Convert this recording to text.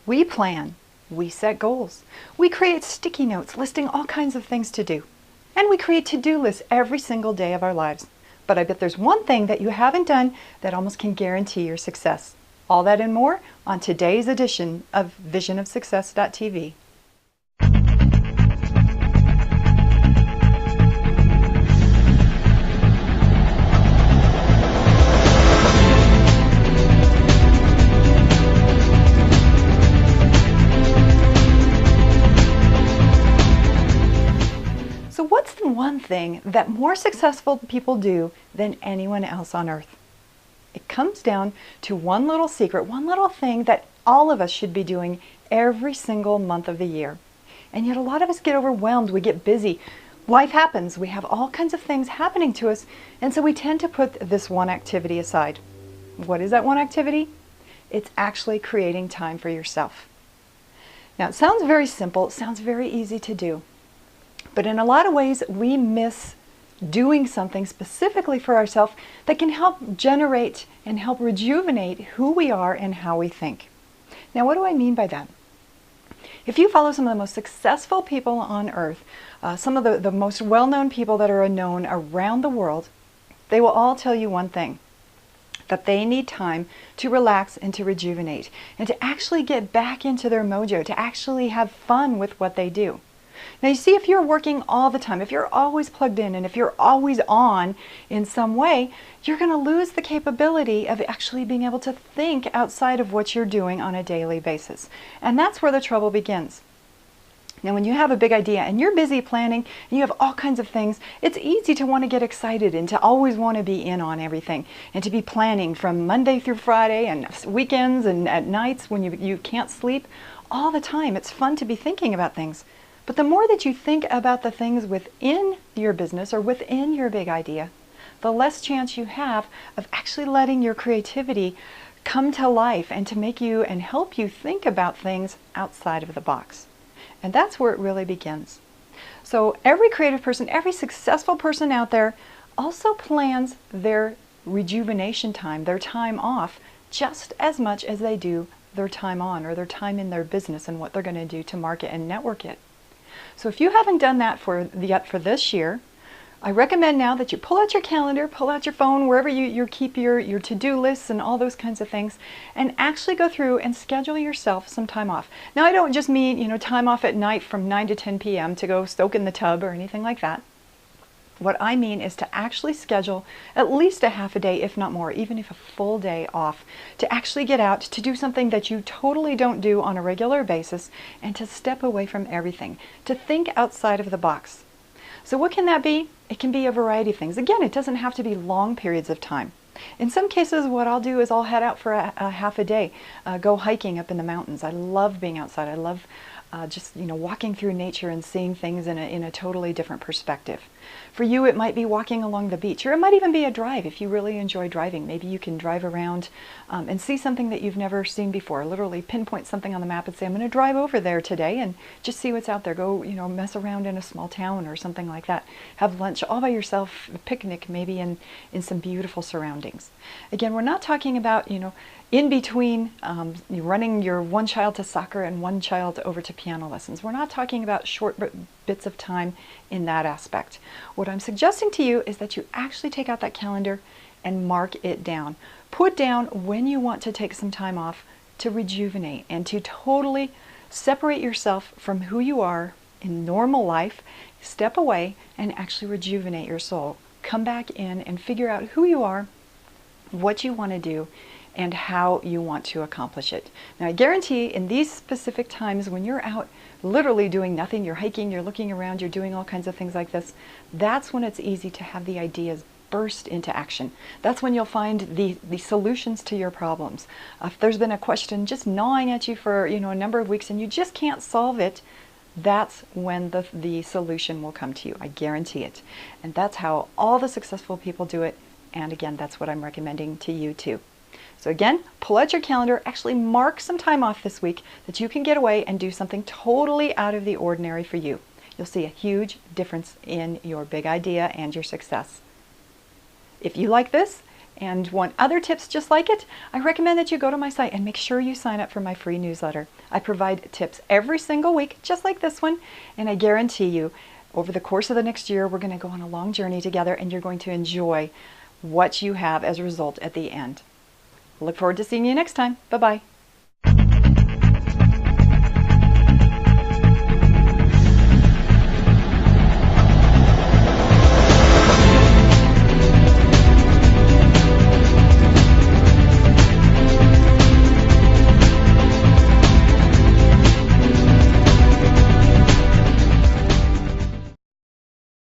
We plan, we set goals, we create sticky notes listing all kinds of things to do, and we create to-do lists every single day of our lives. But I bet there's one thing that you haven't done that almost can guarantee your success. All that and more on today's edition of visionofsuccess.tv. So what's the one thing that more successful people do than anyone else on earth? It comes down to one little secret, one little thing that all of us should be doing every single month of the year. And yet a lot of us get overwhelmed, we get busy. Life happens, we have all kinds of things happening to us, and so we tend to put this one activity aside. What is that one activity? It's actually creating time for yourself. Now it sounds very simple, it sounds very easy to do. But in a lot of ways, we miss doing something specifically for ourselves that can help generate and help rejuvenate who we are and how we think. Now, what do I mean by that? If you follow some of the most successful people on earth, some of the most well-known people that are known around the world, they will all tell you one thing, that they need time to relax and to rejuvenate and to actually get back into their mojo, to actually have fun with what they do. Now you see, if you're working all the time, if you're always plugged in and if you're always on in some way, you're going to lose the capability of actually being able to think outside of what you're doing on a daily basis. And that's where the trouble begins. Now when you have a big idea and you're busy planning and you have all kinds of things, it's easy to want to get excited and to always want to be in on everything and to be planning from Monday through Friday and weekends and at nights when you can't sleep all the time. It's fun to be thinking about things. But the more that you think about the things within your business or within your big idea, the less chance you have of actually letting your creativity come to life and to make you and help you think about things outside of the box. And that's where it really begins. So every creative person, every successful person out there also plans their rejuvenation time, their time off, just as much as they do their time on or their time in their business and what they're going to do to market and network it. So if you haven't done that yet for this year, I recommend now that you pull out your calendar, pull out your phone, wherever you keep your to-do lists and all those kinds of things, and actually go through and schedule yourself some time off. Now I don't just mean, time off at night from 9 to 10 p.m. to go soak in the tub or anything like that. What I mean is to actually schedule at least a half a day, if not more, even if a full day off, to actually get out, to do something that you totally don't do on a regular basis, and to step away from everything, to think outside of the box. So what can that be? It can be a variety of things. Again, it doesn't have to be long periods of time. In some cases, what I'll do is I'll head out for a half a day, go hiking up in the mountains. I love being outside. I love just walking through nature and seeing things in a totally different perspective. For you, it might be walking along the beach, or it might even be a drive if you really enjoy driving. Maybe you can drive around and see something that you've never seen before. Literally pinpoint something on the map and say, I'm going to drive over there today and just see what's out there. Go, mess around in a small town or something like that. Have lunch all by yourself, a picnic maybe in some beautiful surroundings. Again, we're not talking about, in between running your one child to soccer and one child over to piano lessons. We're not talking about short bits of time in that aspect. What I'm suggesting to you is that you actually take out that calendar and mark it down. Put down when you want to take some time off to rejuvenate and to totally separate yourself from who you are in normal life, step away and actually rejuvenate your soul. Come back in and figure out who you are, what you want to do, and how you want to accomplish it. Now I guarantee in these specific times when you're out literally doing nothing, you're hiking, you're looking around, you're doing all kinds of things like this, that's when it's easy to have the ideas burst into action. That's when you'll find the solutions to your problems. If there's been a question just gnawing at you for a number of weeks and you just can't solve it, that's when the solution will come to you. I guarantee it. And that's how all the successful people do it. And again, that's what I'm recommending to you too. So again, pull out your calendar, actually mark some time off this week that you can get away and do something totally out of the ordinary for you. You'll see a huge difference in your big idea and your success. If you like this, and want other tips just like it, I recommend that you go to my site and make sure you sign up for my free newsletter. I provide tips every single week, just like this one, and I guarantee you, over the course of the next year, we're going to go on a long journey together, and you're going to enjoy what you have as a result at the end. I look forward to seeing you next time. Bye-bye.